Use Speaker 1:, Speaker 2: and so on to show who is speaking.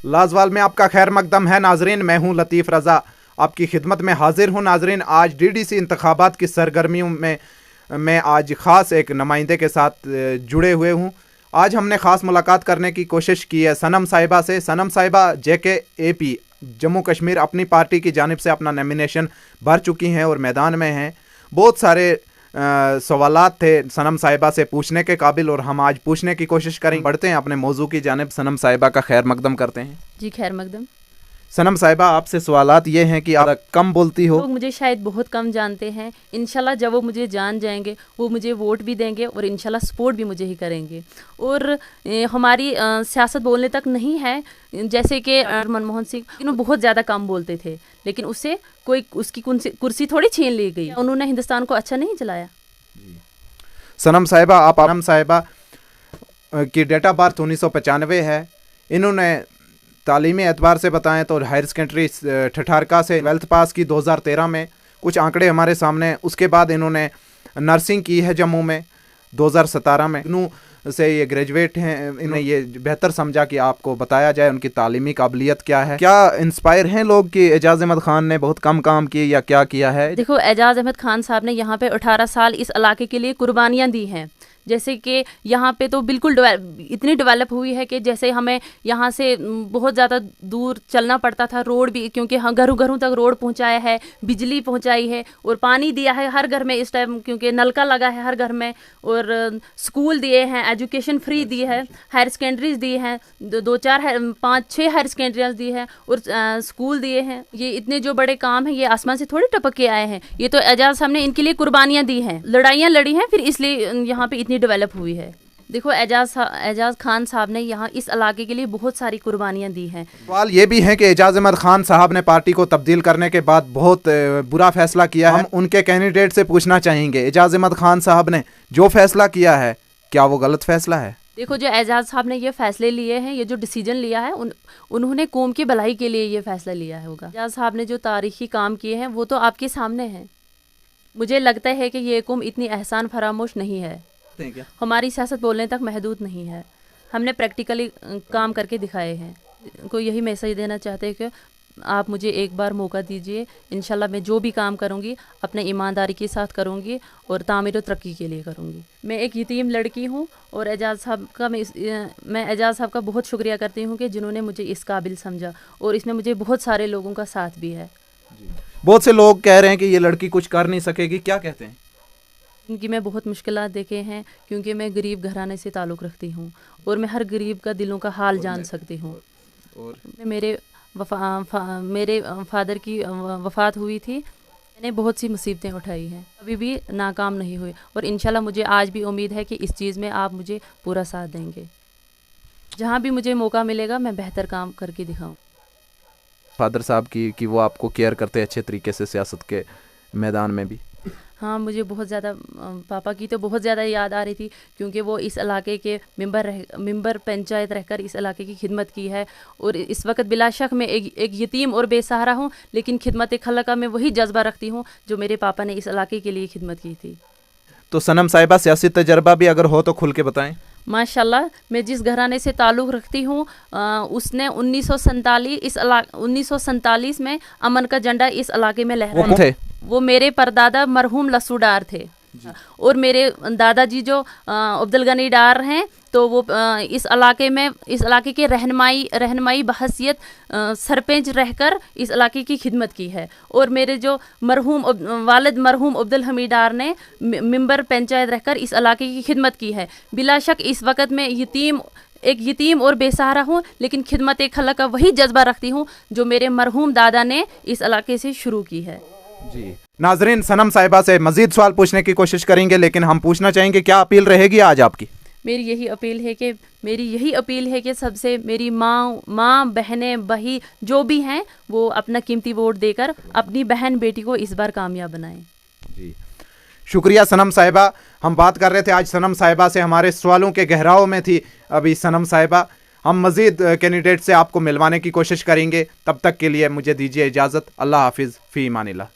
Speaker 1: लाजवाल में आपका खैर मकदम है नाजरीन, मैं हूं लतीफ़ रज़ा आपकी खिदमत में हाजिर हूं। नाजरीन, आज डीडीसी इंतखाबात की सरगर्मियों में मैं आज ख़ास एक नुमाइंदे के साथ जुड़े हुए हूं। आज हमने ख़ास मुलाकात करने की कोशिश की है सनम साहिबा से। सनम साहिबा JKAP जम्मू कश्मीर अपनी पार्टी की जानिब से अपना नॉमिनेशन भर चुकी हैं और मैदान में हैं। बहुत सारे सवालात थे सनम साहिबा से पूछने के काबिल और हम आज पूछने की कोशिश करेंगे। बढ़ते हैं अपने मौजू की जानिब। सनम साहिबा का खैर मकदम करते हैं।
Speaker 2: जी खैर मकदम।
Speaker 1: सनम साहिबा, आपसे सवालात ये हैं कि आप कम बोलती हो।
Speaker 2: लोग मुझे शायद बहुत कम जानते हैं। इंशाल्लाह जब वो मुझे जान जाएंगे वो मुझे वोट भी देंगे और इंशाल्लाह सपोर्ट भी मुझे ही करेंगे। और हमारी सियासत बोलने तक नहीं है, जैसे कि मनमोहन सिंह बहुत ज़्यादा कम बोलते थे, लेकिन उससे कोई उसकी कुर्सी थोड़ी छीन ली गई। उन्होंने हिंदुस्तान को अच्छा नहीं चलाया।
Speaker 1: सनम साहिबा, आप सनम साहिबा की डेट ऑफ बर्थ 1995 है। इन्होंने तालीमी एतबार से बताएं तो हायर सेकेंडरी ठठारका से 12th पास की 2013 में। कुछ आंकड़े हमारे सामने। उसके बाद इन्होंने नर्सिंग की है जम्मू में 2017 में। इग्नू से ये ग्रेजुएट हैं। इन्हें ये बेहतर समझा कि आपको बताया जाए उनकी तालीमी काबिलियत क्या है। क्या इंस्पायर हैं लोग कि एजाज अहमद खान ने बहुत कम काम किए या क्या किया है?
Speaker 2: देखो, एजाज अहमद खान साहब ने यहाँ पे 18 साल इस इलाके के लिए कुर्बानियाँ दी हैं। जैसे कि यहाँ पे तो बिल्कुल इतनी डेवलप हुई है कि जैसे हमें यहाँ से बहुत ज़्यादा दूर चलना पड़ता था। रोड भी, क्योंकि हाँ घरों घरों तक रोड पहुँचाया है, बिजली पहुँचाई है और पानी दिया है हर घर में इस टाइम, क्योंकि नलका लगा है हर घर में। और स्कूल दिए हैं, एजुकेशन फ्री दी है, हायर सेकेंडरीज दी हैं, 5-6 हायर सेकेंडरीज दी हैं और स्कूल दिए हैं। ये इतने जो बड़े काम हैं ये आसमान से थोड़ी टपक के आए हैं। ये तो एजाज साहब ने इनके लिए कुर्बानियाँ दी हैं, लड़ाइयाँ लड़ी हैं, फिर इसलिए यहाँ पे इतनी डेवलप हुई है। देखो, एजाज खान साहब ने यहाँ इस इलाके के लिए बहुत सारी कुर्बानियाँ दी हैं।
Speaker 1: सवाल ये भी है कि एजाज अहमद खान साहब ने पार्टी को तब्दील करने के बाद बहुत बुरा फैसला किया है। हम उनके कैंडिडेट से पूछना चाहेंगे, एजाज अहमद खान साहब ने जो फैसला किया है क्या वो गलत फैसला है?
Speaker 2: देखो, जो एजाज साहब ने ये फैसले लिए हैं, ये जो डिसीजन लिया है, उन्होंने कौम की भलाई के लिए ये फैसला लिया होगा। एजाज साहब ने जो तारीखी काम किए हैं वो तो आपके सामने हैं। मुझे लगता है कि ये कौम इतनी एहसान फरामोश नहीं है। हमारी सियासत बोलने तक महदूद नहीं है। हमने प्रैक्टिकली काम करके दिखाए हैं। को यही मैसेज देना चाहते हैं कि आप मुझे एक बार मौका दीजिए। इंशाल्लाह मैं जो भी काम करूंगी अपने ईमानदारी के साथ करूंगी और तामीर और तरक्की के लिए करूंगी। मैं एक यतीम लड़की हूं और एजाज साहब का मैं एजाज साहब का बहुत शुक्रिया करती हूं कि जिन्होंने मुझे इस काबिल समझा और इसमें मुझे बहुत सारे लोगों का साथ भी है।
Speaker 1: बहुत से लोग कह रहे हैं कि ये लड़की कुछ कर नहीं सकेगी, क्या कहते हैं?
Speaker 2: इनकी मैं बहुत मुश्किलात देखे हैं, क्योंकि मैं गरीब घराने से ताल्लुक़ रखती हूँ और मैं हर गरीब का दिलों का हाल जान सकती हूँ। और मेरे फादर की वफ़ात हुई थी, मैंने बहुत सी मुसीबतें उठाई हैं, अभी भी नाकाम नहीं हुई और इंशाल्लाह मुझे आज भी उम्मीद है कि इस चीज़ में आप मुझे पूरा साथ देंगे। जहाँ भी मुझे मौका मिलेगा मैं बेहतर काम करके दिखाऊँ।
Speaker 1: फादर साहब की कि वो आपको केयर करते अच्छे तरीके से सियासत के मैदान में भी?
Speaker 2: हाँ, मुझे बहुत ज़्यादा पापा की तो बहुत ज़्यादा याद आ रही थी, क्योंकि वो इस इलाके के मेंबर पंचायत रहकर इस इलाके की खिदमत की है। और इस वक्त बिलाशक मैं एक यतीम और बेसहारा हूँ, लेकिन खिदमत खलका में वही जज्बा रखती हूँ जो मेरे पापा ने इस इलाके के लिए खिदमत की थी।
Speaker 1: तो सनम साहिबा, सियासी तजर्बा भी अगर हो तो खुल के बताएं।
Speaker 2: माशाल्लाह, मैं जिस घराने से ताल्लुक़ रखती हूँ उसने 1947 में अमन का झंडा इस इलाके में लहराया थे। वो मेरे परदादा मरहूम लस्सू डार थे और मेरे दादाजी जो अब्दुल गनी डार हैं, तो वो इस इलाके के रहनुमाई बहसियत सरपंच रहकर इस इलाके की खिदमत की है। और मेरे जो वालिद मरहूम अब्दुल हमीद डार ने मेंबर पंचायत रहकर इस इलाके की खिदमत की है। बिलाशक इस वक्त में एक यतीम और बेसहारा हूँ, लेकिन खिदमत खलक का वही जज्बा रखती हूँ जो मेरे मरहूम दादा ने इस इलाके से शुरू की है।
Speaker 1: जी नाजरीन, सनम साहिबा से मजीद सवाल पूछने की कोशिश करेंगे, लेकिन हम पूछना चाहेंगे क्या अपील रहेगी आज आपकी?
Speaker 2: मेरी यही अपील है कि सबसे मेरी माँ बहनें भाई जो भी हैं वो अपना कीमती वोट देकर अपनी बहन बेटी को इस बार कामयाब बनाएं।
Speaker 1: जी शुक्रिया सनम साहिबा। हम बात कर रहे थे आज सनम साहिबा से, हमारे सवालों के गहराव में थी अभी सनम साहिबा। हम मज़ीद कैंडिडेट से आपको मिलवाने की कोशिश करेंगे। तब तक के लिए मुझे दीजिए इजाज़त। अल्लाह हाफिज़, फ़ी ईमानिल्लाह।